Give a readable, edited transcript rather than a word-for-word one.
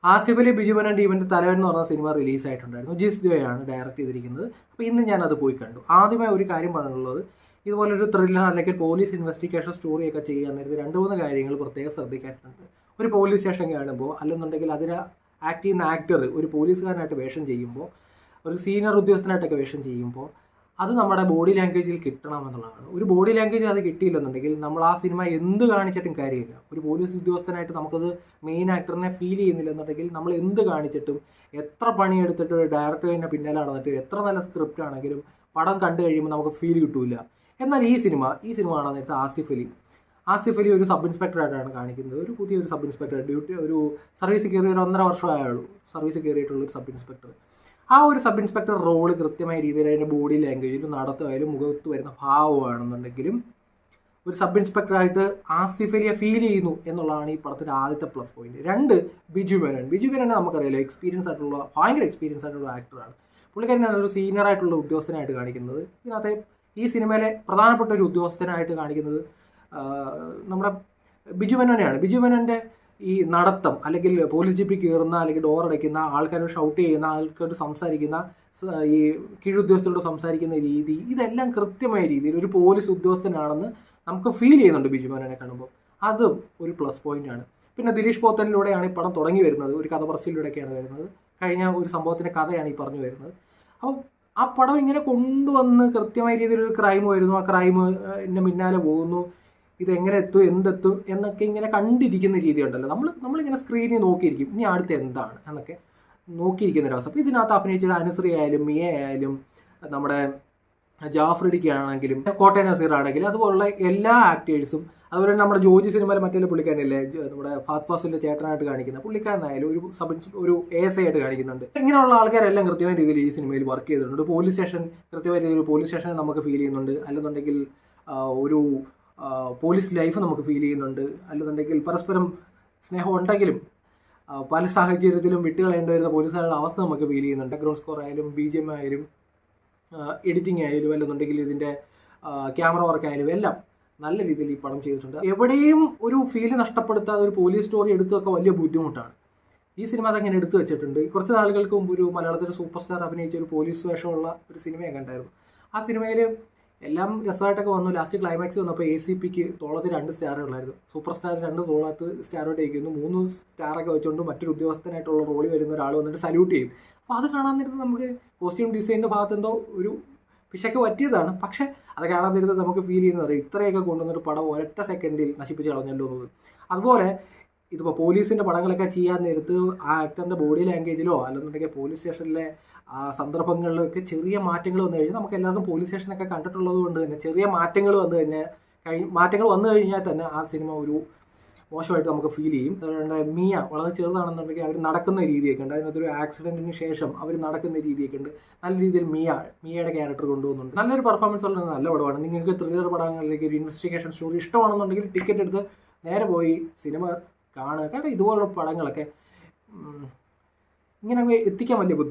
ആസിഫ് അലി ബിജു മേനോൻ ടീമിന്റെ തലവൻ എന്ന് പറഞ്ഞ സിനിമ റിലീസായിട്ടുണ്ടായിരുന്നു. ജിസ് ജോയാണ് ഡയറക്റ്റ് ചെയ്തിരിക്കുന്നത്. അപ്പോൾ ഇന്ന് ഞാനത് പോയി കണ്ടു. ആദ്യമായി ഒരു കാര്യം പറയാനുള്ളത്, ഇതുപോലൊരു ത്രില്ലർ അല്ലെങ്കിൽ പോലീസ് ഇൻവെസ്റ്റിഗേഷൻ സ്റ്റോറിയൊക്കെ ചെയ്യാൻ നേരത്തെ 2-3 കാര്യങ്ങൾ പ്രത്യേകം ശ്രദ്ധിക്കാറുണ്ട്. ഒരു പോലീസ് സ്റ്റേഷൻ കാണുമ്പോൾ, അല്ലെന്നുണ്ടെങ്കിൽ അതിൽ ആക്ട് ചെയ്യുന്ന ആക്ടർ ഒരു പോലീസുകാരനായിട്ട് വേഷം ചെയ്യുമ്പോൾ, ഒരു സീനിയർ ഉദ്യോഗസ്ഥനായിട്ടൊക്കെ വേഷം ചെയ്യുമ്പോൾ അത് നമ്മുടെ ബോഡി ലാംഗ്വേജിൽ കിട്ടണം എന്നുള്ളതാണ്. ഒരു ബോഡി ലാംഗ്വേജിൽ അത് കിട്ടിയില്ലെന്നുണ്ടെങ്കിൽ നമ്മൾ ആ സിനിമ എന്ത് കാണിച്ചിട്ടും കാര്യമില്ല. ഒരു പോലീസ് ഉദ്യോഗസ്ഥനായിട്ട് നമുക്കത് മെയിൻ ആക്ടറിനെ ഫീൽ ചെയ്യുന്നില്ലെന്നുണ്ടെങ്കിൽ നമ്മൾ എന്ത് കാണിച്ചിട്ടും, എത്ര പണിയെടുത്തിട്ട് ഡയറക്ടറിൻ്റെ പിന്നാലെ നടന്നിട്ട് എത്ര നല്ല സ്ക്രിപ്റ്റ് ആണെങ്കിലും പടം കണ്ടു കഴിയുമ്പോൾ നമുക്ക് ഫീൽ കിട്ടൂല. എന്നാൽ ഈ സിനിമ കാണാൻ നേരത്തെ ആസിഫ് അലി ഒരു സബ് ഇൻസ്പെക്ടറായിട്ടാണ് കാണിക്കുന്നത്. ഒരു പുതിയൊരു സബ് ഇൻസ്പെക്ടർ, ഒരു സർവീസ് കയറിയ 1.5 വർഷമായുള്ളൂ സർവീസ് കയറിയിട്ടുള്ള ഒരു സബ് ഇൻസ്പെക്ടർ. ആ ഒരു സബ് ഇൻസ്പെക്ടർ റോള് കൃത്യമായ രീതിയിൽ അതിൻ്റെ ബോഡി ലാംഗ്വേജിലും നടത്തുമായാലും മുഖത്ത് വരുന്ന ഭാവമാണെന്നുണ്ടെങ്കിലും ഒരു സബ് ഇൻസ്പെക്ടറായിട്ട് ആസിഫ് അലിയെ ഫീൽ ചെയ്യുന്നു എന്നുള്ളതാണ് ഈ പടത്തിൻ്റെ ആദ്യത്തെ പ്ലസ് പോയിന്റ്. 2, ബിജു മേനോനെ നമുക്കറിയാലോ, ഭയങ്കര എക്സ്പീരിയൻസ് ആയിട്ടുള്ള ആക്ടറാണ്. പുള്ളിക്കാരനാണ് ഒരു സീനിയർ ആയിട്ടുള്ള ഉദ്യോഗസ്ഥനായിട്ട് കാണിക്കുന്നത്. ഇതിനകത്തെ ഈ സിനിമയിലെ പ്രധാനപ്പെട്ട ഒരു ഉദ്യോഗസ്ഥനായിട്ട് കാണിക്കുന്നത് നമ്മുടെ ബിജു മേനോനെയാണ്. ബിജു മേനോൻ്റെ ഈ നടത്തം, അല്ലെങ്കിൽ പോലീസ് ജീപ്പിൽ കയറുന്ന, അല്ലെങ്കിൽ ഡോർ അടയ്ക്കുന്ന, ആൾക്കാരോട് ഷൗട്ട് ചെയ്യുന്ന, ആൾക്കാരോട് സംസാരിക്കുന്ന, ഈ കീഴുദ്യോഗസ്ഥരോട് സംസാരിക്കുന്ന രീതി, ഇതെല്ലാം കൃത്യമായ രീതിയിൽ ഒരു പോലീസ് ഉദ്യോഗസ്ഥനാണെന്ന് നമുക്ക് ഫീൽ ചെയ്യുന്നുണ്ട് ബിജു മേനോനെ കാണുമ്പോൾ. അതും ഒരു പ്ലസ് പോയിന്റാണ്. പിന്നെ ദിലീഷ് പോത്തനിലൂടെയാണ് ഈ പടം തുടങ്ങി വരുന്നത്. ഒരു കഥ പറച്ചിലൂടെയൊക്കെയാണ് വരുന്നത്. കഴിഞ്ഞ ഒരു സംഭവത്തിൻ്റെ കഥയാണ് ഈ പറഞ്ഞു വരുന്നത്. അപ്പം ആ പടം ഇങ്ങനെ കൊണ്ടുവന്ന് കൃത്യമായ രീതിയിലൊരു ക്രൈം വരുന്നു, ആ ക്രൈമിൻ്റെ പിന്നാലെ പോകുന്നു, ഇതെങ്ങനെ എത്തും, എന്തെത്തും എന്നൊക്കെ ഇങ്ങനെ കണ്ടിരിക്കുന്ന രീതി ഉണ്ടല്ലോ. നമ്മളിങ്ങനെ സ്ക്രീനിൽ നോക്കിയിരിക്കും, ഇനി അടുത്ത് എന്താണ് എന്നൊക്കെ നോക്കിയിരിക്കുന്ന ഒരവസ്ഥ. അപ്പോൾ ഇതിനകത്ത് അഭിനയിച്ചിട്ട് അനുശ്രീ ആയാലും, മിയ ആയാലും, നമ്മുടെ ജാഫ്രിഡിക്ക് ആണെങ്കിലും, കോട്ടയം നസീർ ആണെങ്കിലും, അതുപോലുള്ള എല്ലാ ആക്ടേഴ്സും, അതുപോലെ നമ്മുടെ ജോജി സിനിമയിലെ മറ്റേ പുള്ളിക്കാരനല്ലേ, നമ്മുടെ ഫാത് ഫാസിലിൻ്റെ ചേട്ടനായിട്ട് കാണിക്കുന്ന പുള്ളിക്കാരനായാലും ഒരു ASI ആയിട്ട് കാണിക്കുന്നുണ്ട്. ഇങ്ങനെയുള്ള ആൾക്കാരെല്ലാം കൃത്യമായ രീതിയിൽ ഈ സിനിമയിൽ വർക്ക് ചെയ്തിട്ടുണ്ട്. പോലീസ് സ്റ്റേഷൻ കൃത്യമായ രീതിയിൽ പോലീസ് സ്റ്റേഷനെ നമുക്ക് ഫീൽ ചെയ്യുന്നുണ്ട്. അല്ലെന്നുണ്ടെങ്കിൽ ഒരു പോലീസ് ലൈഫ് നമുക്ക് ഫീൽ ചെയ്യുന്നുണ്ട്. അല്ലെന്നുണ്ടെങ്കിൽ പരസ്പരം സ്നേഹം ഉണ്ടെങ്കിലും പല സാഹചര്യത്തിലും വിട്ടുകളയേണ്ടി വരുന്ന പോലീസുകാരുടെ അവസ്ഥ നമുക്ക് ഫീൽ ചെയ്യുന്നുണ്ട്. ബാക്ക്ഗ്രൗണ്ട് സ്കോർ ആയാലും, BGM ആയാലും, എഡിറ്റിംഗ് ആയാലും, അല്ലെന്നുണ്ടെങ്കിൽ ഇതിൻ്റെ ക്യാമറ വർക്ക് ആയാലും എല്ലാം നല്ല രീതിയിൽ ഈ പടം ചെയ്തിട്ടുണ്ട്. എവിടെയും ഒരു ഫീല് നഷ്ടപ്പെടുത്താതെ ഒരു പോലീസ് സ്റ്റോറി എടുത്തൊക്കെ വലിയ ബുദ്ധിമുട്ടാണ്. ഈ സിനിമ അതങ്ങനെ എടുത്തു വെച്ചിട്ടുണ്ട്. കുറച്ച് നാളുകൾക്ക് മുമ്പ് ഒരു മലയാളത്തിലെ സൂപ്പർ സ്റ്റാർ അഭിനയിച്ച ഒരു പോലീസ് വേഷമുള്ള ഒരു സിനിമയൊക്കെ ഉണ്ടായിരുന്നു. ആ സിനിമയിൽ എല്ലാം രസമായിട്ടൊക്കെ വന്നു. ലാസ്റ്റ് ക്ലൈമാക്സ് വന്നപ്പോൾ ACPക്ക് തോളത്ത് 2 സ്റ്റാറേ ഉള്ളായിരുന്നു. സൂപ്പർ സ്റ്റാർ 2 തോളത്ത് സ്റ്റാറോട്ട് അയക്കുന്നു. 3 സ്റ്റാറൊക്കെ വെച്ചുകൊണ്ട് മറ്റൊരു ഉദ്യോഗസ്ഥനായിട്ടുള്ള റോളിൽ വരുന്ന ഒരാൾ വന്നിട്ട് സല്യൂട്ട് ചെയ്യും. അപ്പോൾ അത് കാണാൻ നേരത്ത് നമുക്ക് കോസ്റ്റ്യൂം ഡിസൈനിൻ്റെ ഭാഗത്ത് എന്തോ ഒരു പിശക്ക് പറ്റിയതാണ്. പക്ഷേ അത് കാണാൻ നേരത്ത് നമുക്ക് ഫീൽ ചെയ്യുന്നത് ഇത്രയൊക്കെ കൊണ്ടുവന്നിട്ട് പടം ഒരൊറ്റ സെക്കൻഡിൽ നശിപ്പിച്ച് കളഞ്ഞല്ലോ എന്നത്. അതുപോലെ ഇതിപ്പോൾ പോലീസിൻ്റെ പടങ്ങളൊക്കെ ചെയ്യാൻ നേരത്ത് ആ ആക്ടറിൻ്റെ ബോഡി ലാംഗ്വേജിലോ, അല്ലെന്നുണ്ടെങ്കിൽ പോലീസ് സ്റ്റേഷനിലെ ആ സന്ദർഭങ്ങളിലൊക്കെ ചെറിയ മാറ്റങ്ങൾ വന്നു കഴിഞ്ഞാൽ, നമുക്ക് എല്ലാവർക്കും പോലീസ് സ്റ്റേഷനൊക്കെ കണ്ടിട്ടുള്ളത് കൊണ്ട് തന്നെ ചെറിയ മാറ്റങ്ങൾ വന്നു കഴിഞ്ഞാൽ തന്നെ ആ സിനിമ ഒരു മോശമായിട്ട് നമുക്ക് ഫീൽ ചെയ്യും. അതുകൊണ്ട് മിയ വളരെ ചെറുതാണെന്നുണ്ടെങ്കിൽ അവർ നടക്കുന്ന രീതിയൊക്കെ ഉണ്ട്. അതിനകത്തൊരു ആക്സിഡൻറ്റിന് ശേഷം അവർ നടക്കുന്ന രീതിയൊക്കെ ഉണ്ട്. നല്ല രീതിയിൽ മിയയുടെ ക്യാരക്ടർ കൊണ്ടുപോകുന്നുണ്ട്. നല്ലൊരു പെർഫോമൻസ് ഉള്ള നല്ല പടമാണ്. നിങ്ങൾക്ക് ത്രില്ലർ പടങ്ങളിലേക്ക് ഒരു ഇൻവെസ്റ്റിഗേഷൻ സ്റ്റോറി ഇഷ്ടമാണെന്നുണ്ടെങ്കിൽ ടിക്കറ്റ് എടുത്ത് നേരെ പോയി സിനിമ കാണുക. കാരണം ഇതുപോലുള്ള പടങ്ങളൊക്കെ ഇങ്ങനെ എത്തിക്കാൻ വലിയ ബുദ്ധിമുട്ട്.